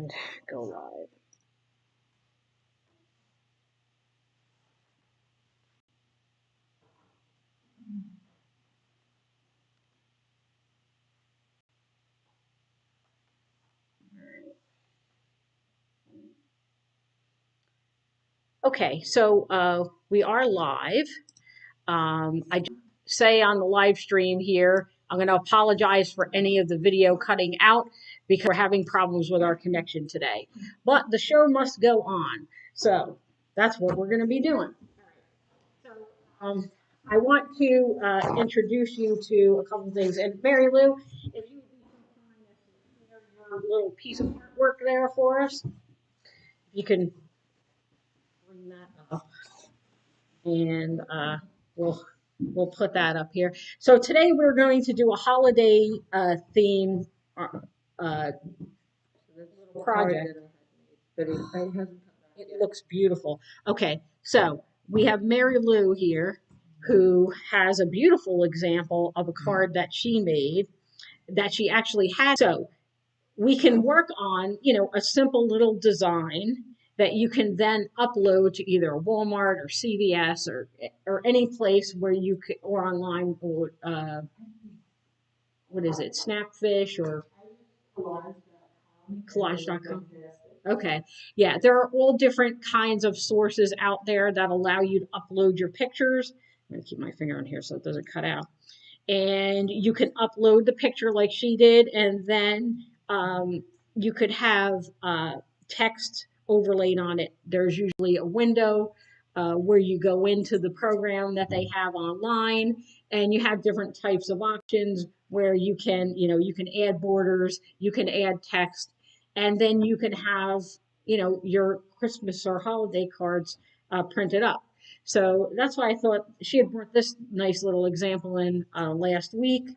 and go live. Okay, so we are live. I say on the live stream here, I'm going to apologize for any of the video cutting out because we're having problems with our connection today. But the show must go on. So that's what we're going to be doing. So I want to introduce you to a couple of things. And Mary Lou, if you would be so kind as to share your little piece of artwork there for us, you can bring that up. And we'll put that up here. So today we're going to do a holiday theme little project. But it looks beautiful. Okay, so we have Mary Lou here, who has a beautiful example of a card that she made that she actually had. So we can work on, a simple little design that you can then upload to either Walmart or CVS or any place where you could, or online, or what is it, Snapfish or collage.com. Okay, yeah, there are all different kinds of sources out there that allow you to upload your pictures. I'm gonna keep my finger on here so it doesn't cut out. And you can upload the picture like she did, and then you could have text overlaid on it. There's usually a window where you go into the program that they have online, and you have different types of options where you can, you can add borders, you can add text, and then you can have, your Christmas or holiday cards printed up. So that's why I thought she had brought this nice little example in last week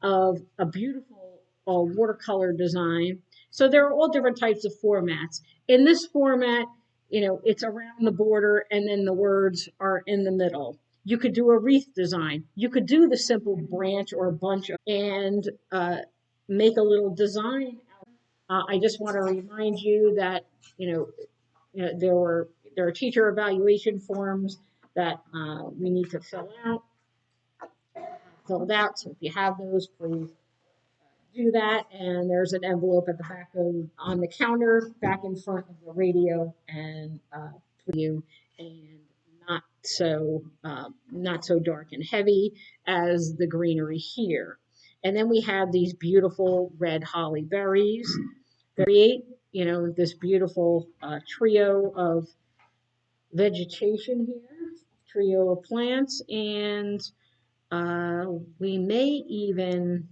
of a beautiful watercolor design. So there are all different types of formats. In this format, it's around the border and then the words are in the middle. You could do a wreath design. You could do the simple branch or bunch and make a little design. I just want to remind you that, there are teacher evaluation forms that we need to filled out. So if you have those, please do that. And there's an envelope at the back on the counter, back in front of the radio, and for you, and not so dark and heavy as the greenery here. And then we have these beautiful red holly berries. Create, this beautiful trio of vegetation here, trio of plants, and we may even,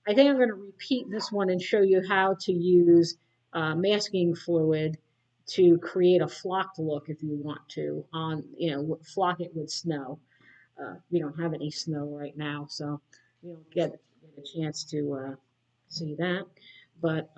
I think I'm going to repeat this one and show you how to use masking fluid to create a flocked look if you want to, flock it with snow. We don't have any snow right now, so you don't get a chance to see that. But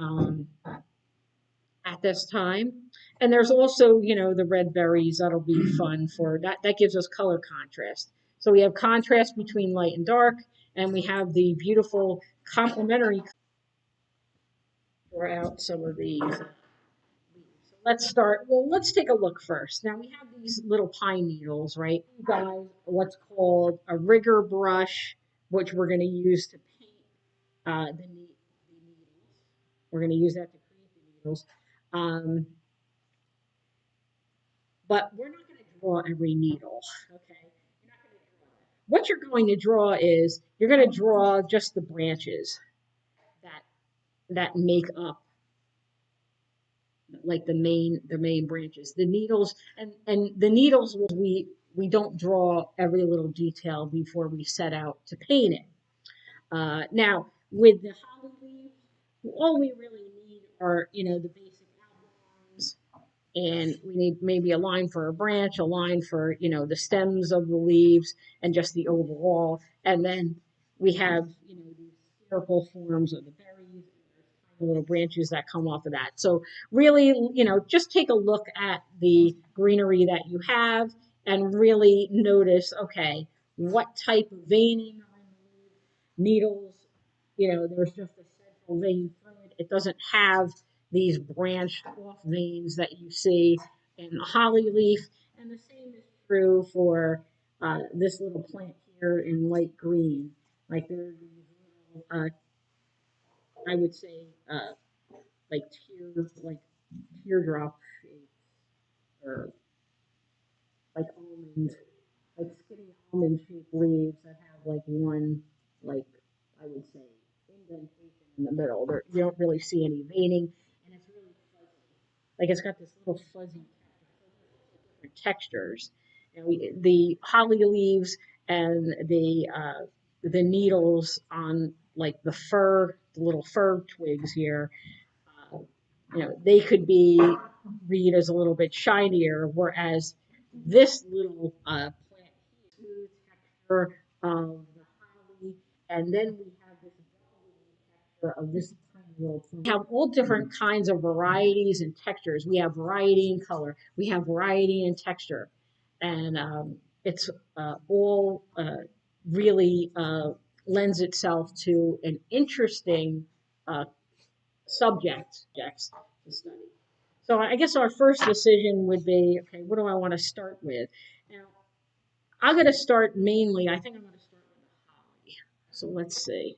at this time. And there's also, the red berries that'll be fun for that. That gives us color contrast. So we have contrast between light and dark, and we have the beautiful complementary. Draw out some of these. So let's start. Well, let's take a look first. Now we have these little pine needles, right? You guys, what's called a rigger brush, which we're going to use to paint the needles. We're going to use that to create the needles. But we're not going to draw every needle, okay? You're not going to draw that. What you're going to draw is you're going to draw just the branches that make up like the main branches. The needles and the needles we don't draw every little detail before we set out to paint it. Now with the holly leaves, all we really need are the basic outlines. And we need maybe a line for a branch, a line for, the stems of the leaves, and just the overall. And then we have, these spherical forms of the berries, and there's tiny little branches that come off of that. So really, just take a look at the greenery that you have and really notice, okay, what type of veining are in the leaves, needles, there's just a central vein through it. It doesn't have, these branched off veins that you see in a holly leaf. And the same is true for this little plant here in light green. Like there are these little, I would say, like like teardrop shapes or like almond, like skinny almond shaped leaves that have like one, like I would say, indentation in the middle. There, you don't really see any veining, and it's really fuzzy. Like it's got this little fuzzy textures. And the holly leaves and the needles on like the little fir twigs here, uh, they could be read as a little bit shinier, whereas this little plant smooth texture of the holly, and then we have this texture of this tiny little plant. We have all different kinds of varieties and textures. We have variety in color. We have variety in texture, and it's all really lends itself to an interesting uh, subject to study. So I guess our first decision would be, okay, what do I want to start with? Now, I'm going to start mainly, I think I'm going to start with the holly. So let's see.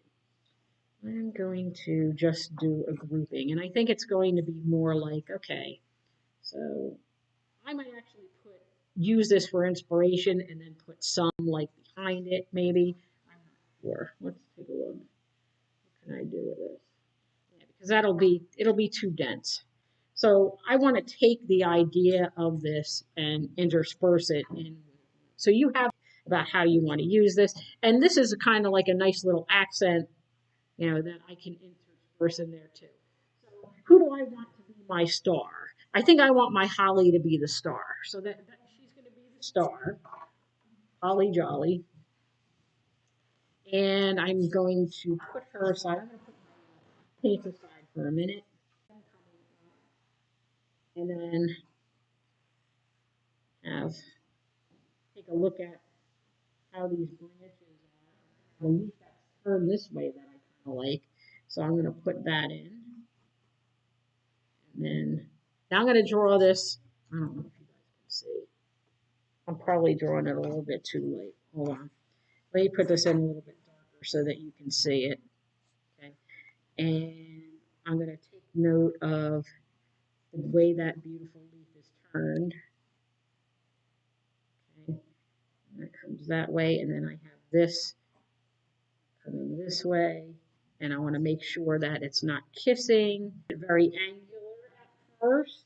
I'm going to just do a grouping, and I think it's going to be more like, okay, so I might actually use this for inspiration and then put some like behind it, maybe. I'm not sure. Let's take a look. What can I do with this? Yeah, because it'll be too dense. So I want to take the idea of this and intersperse it in. So you have about how you want to use this, and this is kind of like a nice little accent, that I can intersperse in there too. So who do I want to be my star? I think I want my Holly to be the star. So that she's going to be the star, Holly Jolly, and I'm going to put her aside. I'm going to put my paint aside for a minute, and then have take a look at how these branches are. The leaf that's turned this way that I kind of like. So I'm going to put that in. And then now I'm going to draw this. I don't know if you guys can see. I'm probably drawing it a little bit too late. Hold on. Let me put this in a little bit darker so that you can see it. Okay. And I'm going to take note of the way that beautiful leaf is turned. Okay. And that comes that way. And then I have this coming this way, and I want to make sure that it's not kissing. Very angular at first.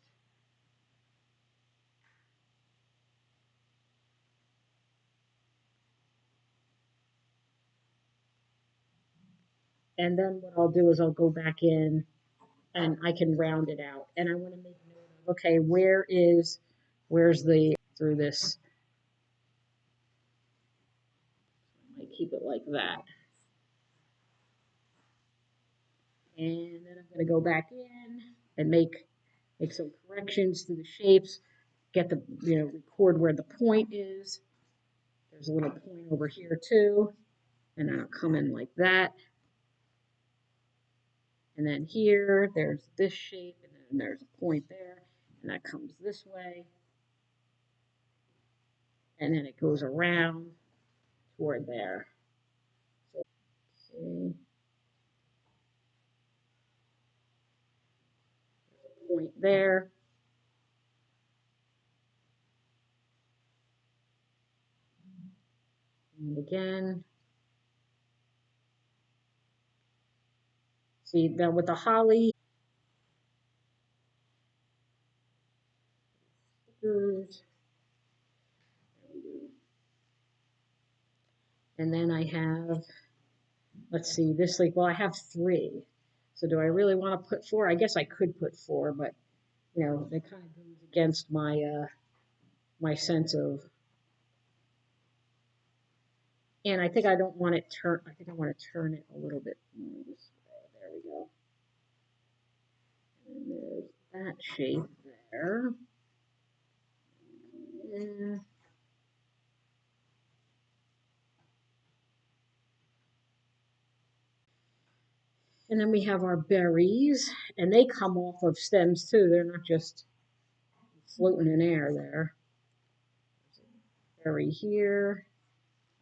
And then what I'll do is I'll go back in and I can round it out. And I want to make note of, okay, where's the through this? I keep it like that. And then I'm going to go back in and make some corrections to the shapes, get the, record where the point is. There's a little point over here too. And then I'll come in like that. And then here, there's this shape, and then there's a point there, and that comes this way. And then it goes around toward there. So, see, point there. And again. See, now with the holly, and then I have, let's see, this leaf, well, I have 3. So do I really want to put 4? I guess I could put 4, but, that kind of goes against my, my sense of, and I think I don't want it turn, I think I want to turn it a little bit more this way. There we go. And there's that shape there. Yeah. And then we have our berries, and they come off of stems too. They're not just floating in air there. Berry here.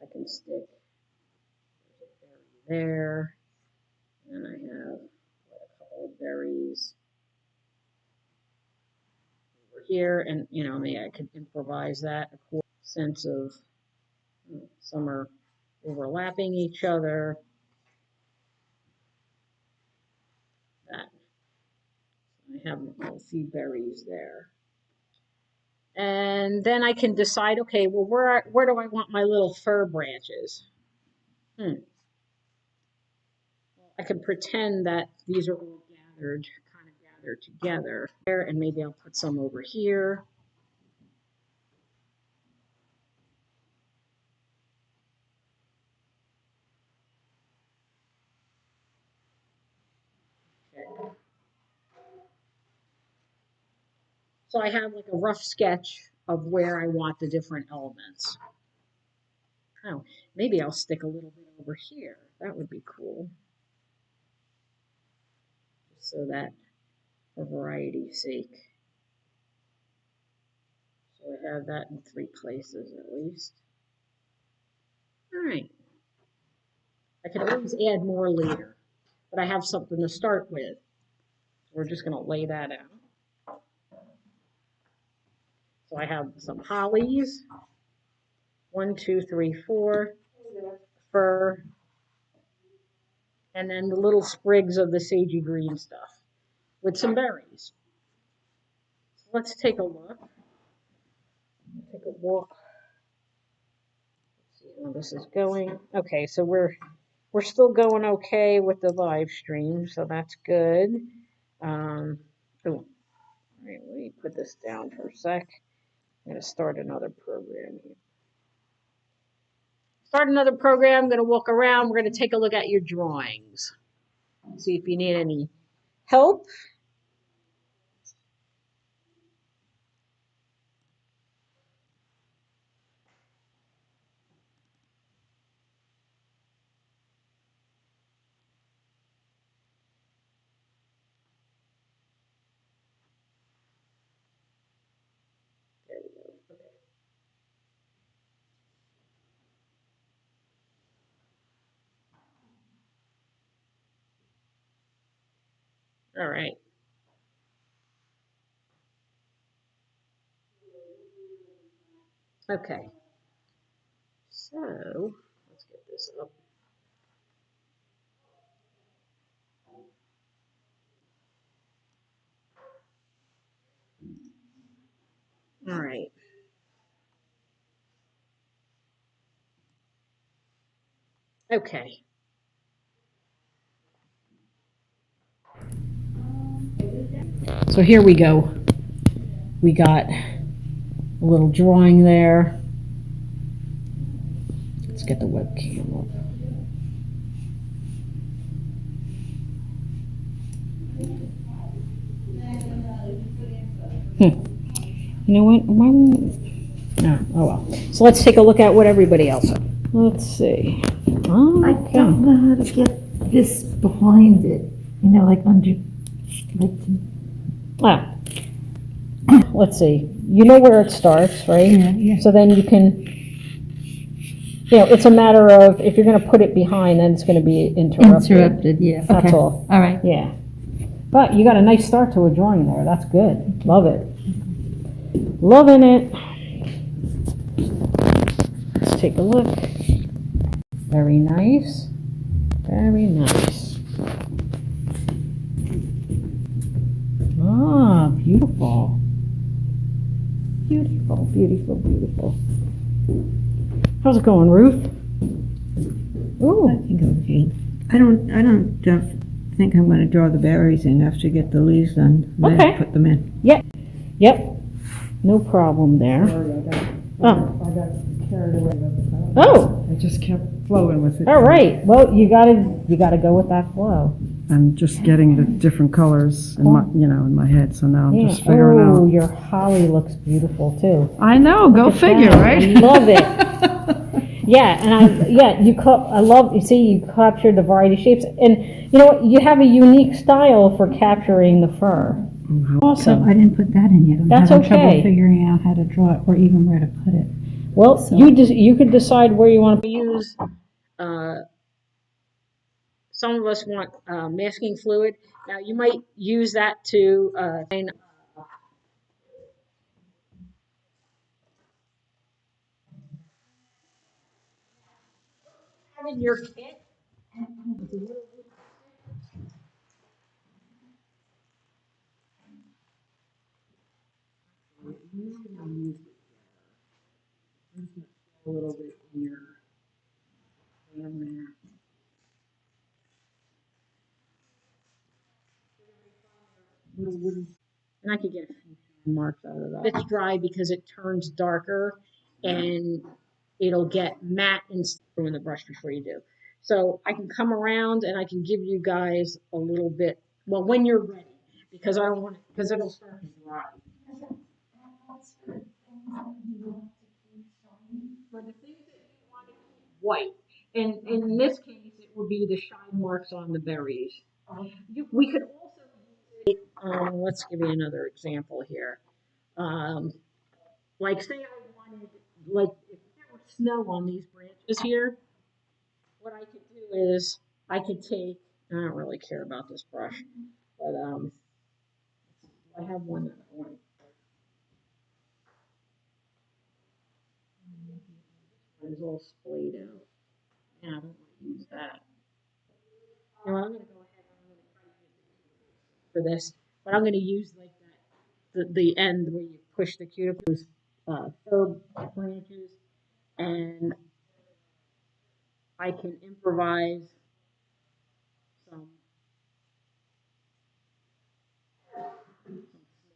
I can stick a berry there. And I have a couple of berries over here. And, you know, maybe I could improvise that. A cool sense of some are overlapping each other. That. I have a few berries there. And then I can decide, okay, well, where do I want my little fir branches? I can pretend that these are all gathered, kind of gathered together there, and maybe I'll put some over here. Okay. So I have like a rough sketch of where I want the different elements. Oh, maybe I'll stick a little bit over here. That would be cool. So that for variety's sake. So I have that in 3 places at least. All right. I can always add more later, but I have something to start with. We're just going to lay that out. So I have some hollies. 1, 2, 3, 4. Fir. And then the little sprigs of the sagey green stuff with some berries. So let's take a look. Take a walk. Let's see how this is going. Okay, so we're still going okay with the live stream, so that's good. All right, let me put this down for a sec. I'm going to start another program here. Start another program. I'm going to walk around. We're going to take a look at your drawings. See if you need any help. There we go. Okay. All right. Okay. So let's get this up. All right. Okay. So here we go. We got a little drawing there. Let's get the webcam up. You know what? Oh well. So let's take a look at what everybody else has. Let's see. Oh, I don't know how to get this behind it. You know, like under, let's see. You know where it starts, right? Yeah. So then you can, it's a matter of if you're going to put it behind, then it's going to be interrupted. Yeah. That's Okay. all. All right. Yeah. But you got a nice start to a drawing there. That's good. Love it. Loving it. Let's take a look. Very nice. Very nice. Ah, beautiful. Beautiful, beautiful, beautiful. How's it going, Ruth? Ooh. I think I'm okay. I don't think I'm going to draw the berries in after you get the leaves done. Okay. Then put them in. Yep. No problem there. Sorry, Oh. I got carried away with it. Oh. I just kept flowing with it. All right. Well, you gotta go with that flow. I'm just getting the different colors in my head. So now I'm Yeah. just figuring Oh, out. your holly looks beautiful too. I know. Go Look at figure, that. right? I love it. Yeah, and I love, you see, you captured the variety of shapes, and you know what, you have a unique style for capturing the fur. So Awesome. I didn't put that in yet. I'm That's having trouble okay. figuring out how to draw it or even where to put it. Well, So- you could decide where you want to use. Some of us want masking fluid. Now you might use that to in your kit. A little bit in your hand there. And I could get a few marks out of that. It's dry because it turns darker and it'll get matte and in the brush before you do. So I can come around and I can give you guys a little bit, well, when you're ready, because I don't want it, because it'll start to dry. For the things that you want to keep white, and in this case, it would be the shine marks on the berries. We could also use it, let's give you another example here. Um, like say I wanted, like if there were snow on these branches here, what I could do is I could take, I don't really care about this brush, but I have one that I want. It's all splayed out. Yeah, I don't want to use that. No, I'm going to go ahead and I'm going to try to use for this, but I'm going to use like that, the end where you push the cuticles, fir branches, and I can improvise some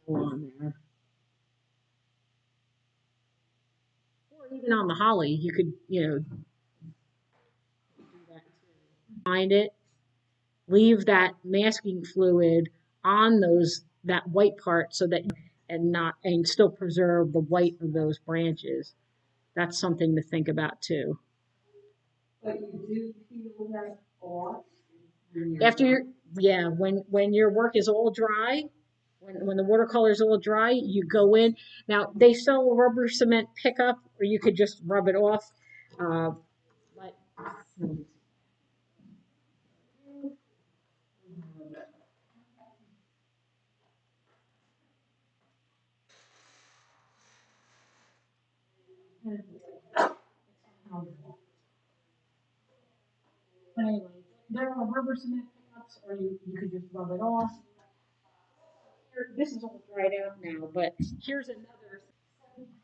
snow on there. Or even on the holly, you could, do that too. Find it, leave that masking fluid on that white part so that and still preserve the white of those branches. That's something to think about too. But you do peel that off after your yeah, when your work is all dry, when the watercolor is all dry, you go in. Now they sell a rubber cement pickup, or you could just rub it off. Uh, but anyway, there are rubber cement pickups, or you could just rub it off. Here, this is all dried out now, but here's another.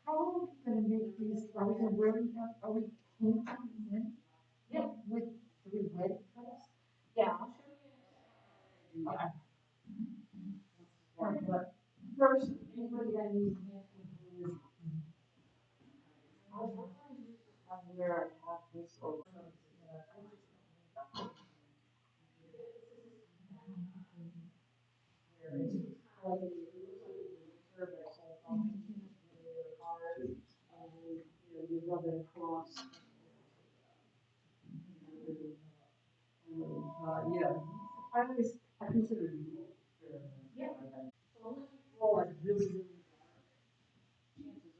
How long are we gonna make these? Are we gonna really are we painting them? Yeah, with red colors. Yeah, I'll show you. Yeah. But first, anybody that needs masking you rub it across. Yeah. I consider it. Yeah. So unless you roll it really, really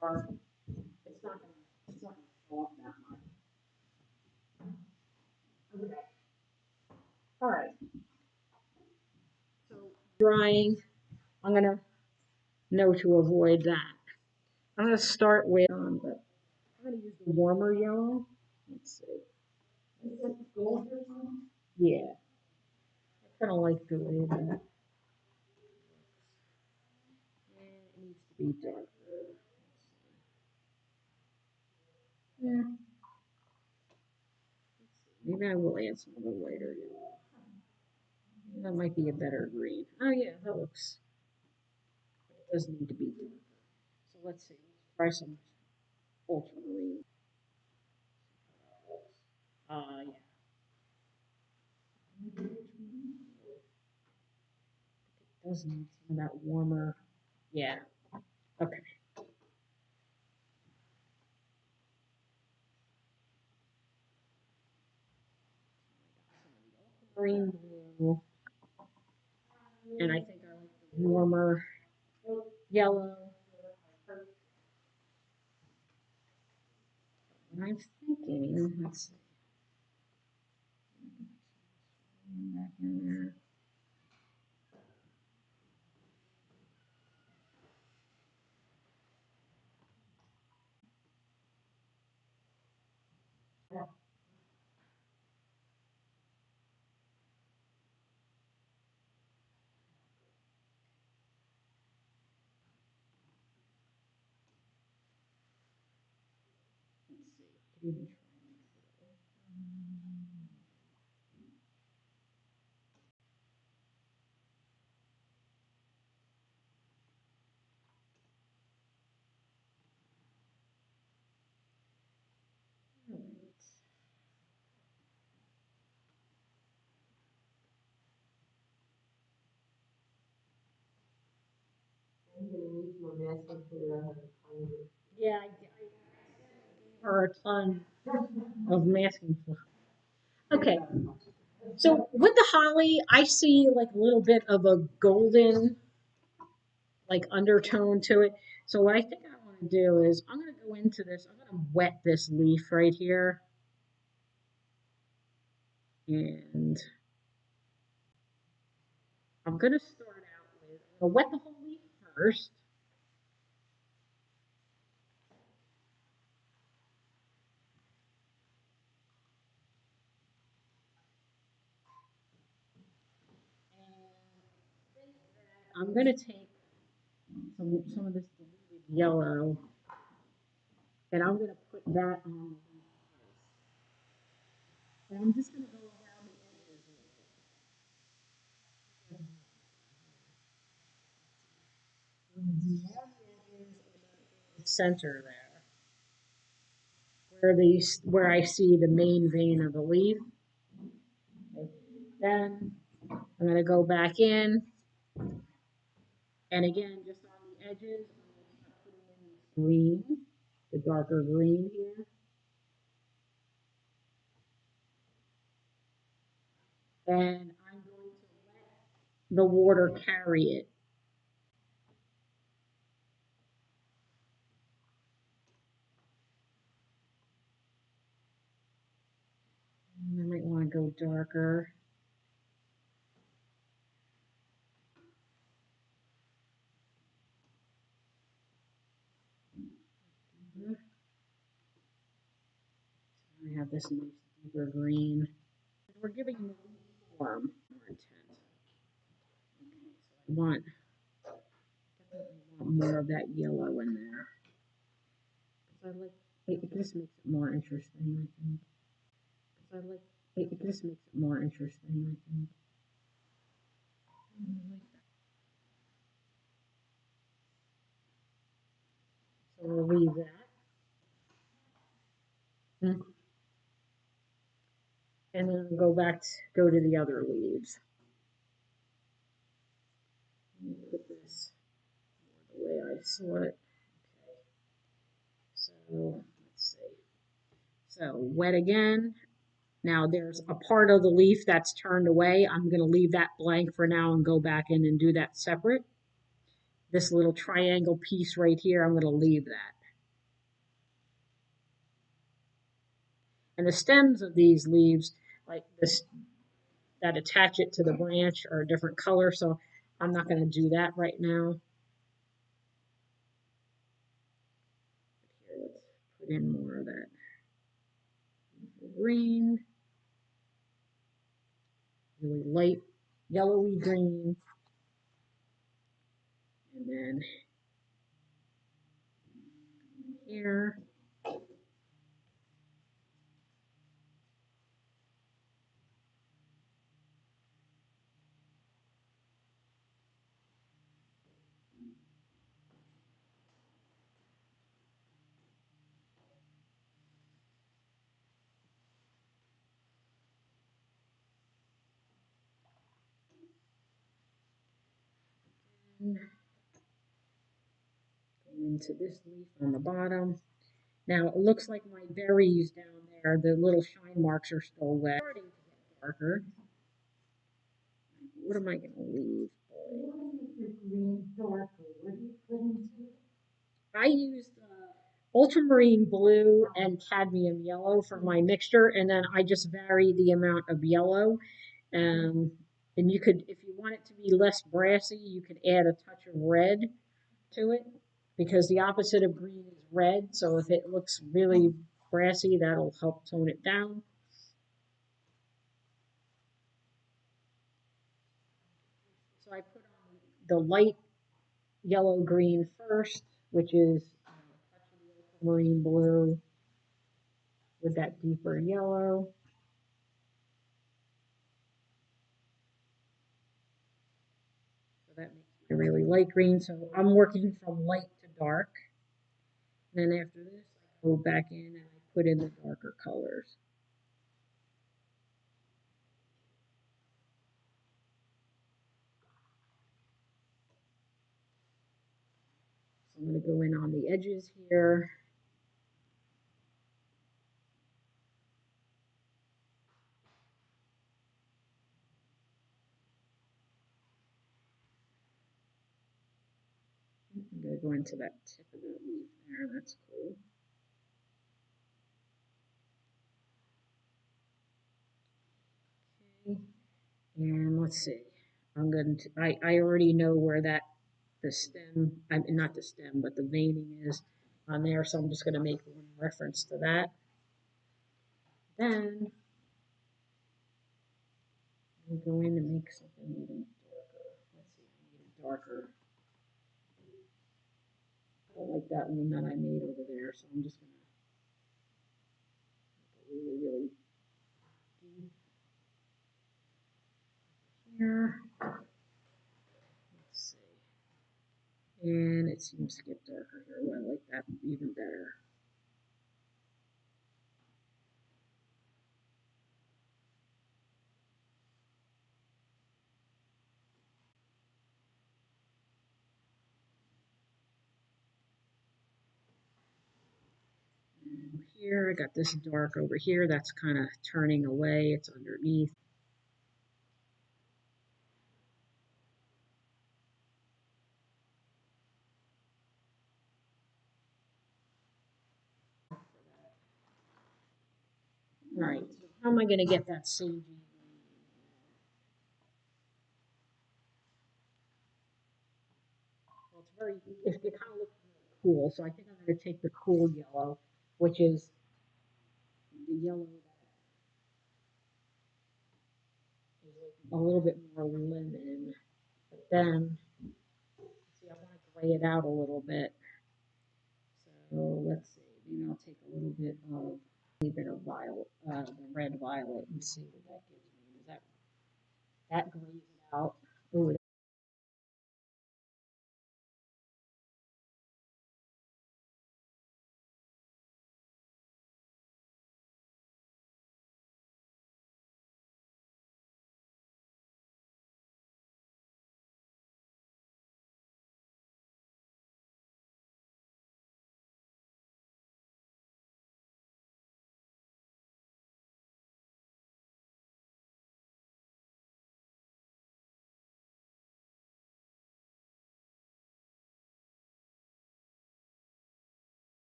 dark, chances are it's not gonna show up that much. Okay. All right. So drying, I'm gonna know to avoid that. I'm gonna start with, but I'm gonna use the warmer yellow. Let's see. Is it gold or something? Yeah, I kind of like the way that. It needs to be darker. Yeah, maybe I will add some of the lighter yellow. That might be a better green. Oh yeah, that looks. It does need to be darker. So let's see. Let's try some ultramarine. Yeah. It does need some of that warmer. Yeah. Okay. green blue, and I think I like the warmer yellow. And I'm thinking, let's see, back in there. Let's see. Yeah, I gave her a ton of masking fluff. Okay, so with the holly, I see like a little bit of a golden like undertone to it. So what I think I want to do is I'm going to go into this. I'm going to wet this leaf right here, and I'm going to start out with I'm going to wet the whole leaf first. And I'm going to take some of this diluted yellow, and I'm going to put that on the leaf first. And I'm just going to go around the edges center there, where I see the main vein of the leaf. Okay. Then I'm going to go back in, and again, just on the edges, I'm going to start putting in this green, the darker green here, and I'm going to let the water carry it. I might want to go darker. I have this nice deeper green. We're giving the leaf form more intense. I want more of that yellow in there. I like it just makes it more interesting, I think. I like it just makes it more interesting, I think. So we'll leave that. And then go to the other leaves. Put this the way I saw it. Okay. So let's see. So wet again. Now there's a part of the leaf that's turned away. I'm going to leave that blank for now and go back in and do that separate. This little triangle piece right here, I'm going to leave that. And the stems of these leaves, like this, that attach it to the branch are a different color, so I'm not going to do that right now. Here, let's put in more of that green, really light yellowy green, and then here. Into this leaf on the bottom. Now it looks like my berries down there, the little shine marks are still wet. Starting to get darker. what am I going to leave? I used ultramarine blue and cadmium yellow for my mixture, and then I just vary the amount of yellow. Um, and you could, if you want it to be less brassy, you could add a touch of red to it because the opposite of green is red. So if it looks really brassy, that'll help tone it down. So I put on the light yellow green first, which is marine blue with that deeper yellow. So that makes it a really light green. So I'm working from light to dark. And then after this, I go back in and I put in the darker colors. So I'm going to go in on the edges here. I'm going to go into that tip of that leaf there. That's cool. Okay. And let's see. I'm going to, I already know where that, the stem, I mean, not the stem, but the veining is on there. So I'm just going to make one reference to that. Then I'm going to go in and make something even darker. Let's see, I need it darker. I like that one that I made over there. So I'm just going to really, really deep here. Let's see. And it seems to get darker here. Well, I like that even better. And here, I got this dark over here. That's kind of turning away. It's underneath. All right, so how am I going to get that sagey? Well, it's very, it kind of looks cool. So I think I'm going to take the cool yellow, which is the yellow that is like a little bit more lemon. But then, see, I want to gray it out a little bit. So let's see, maybe I'll take a little bit of violet, the red violet, and see what that gives me. Does that grays it out? Ooh,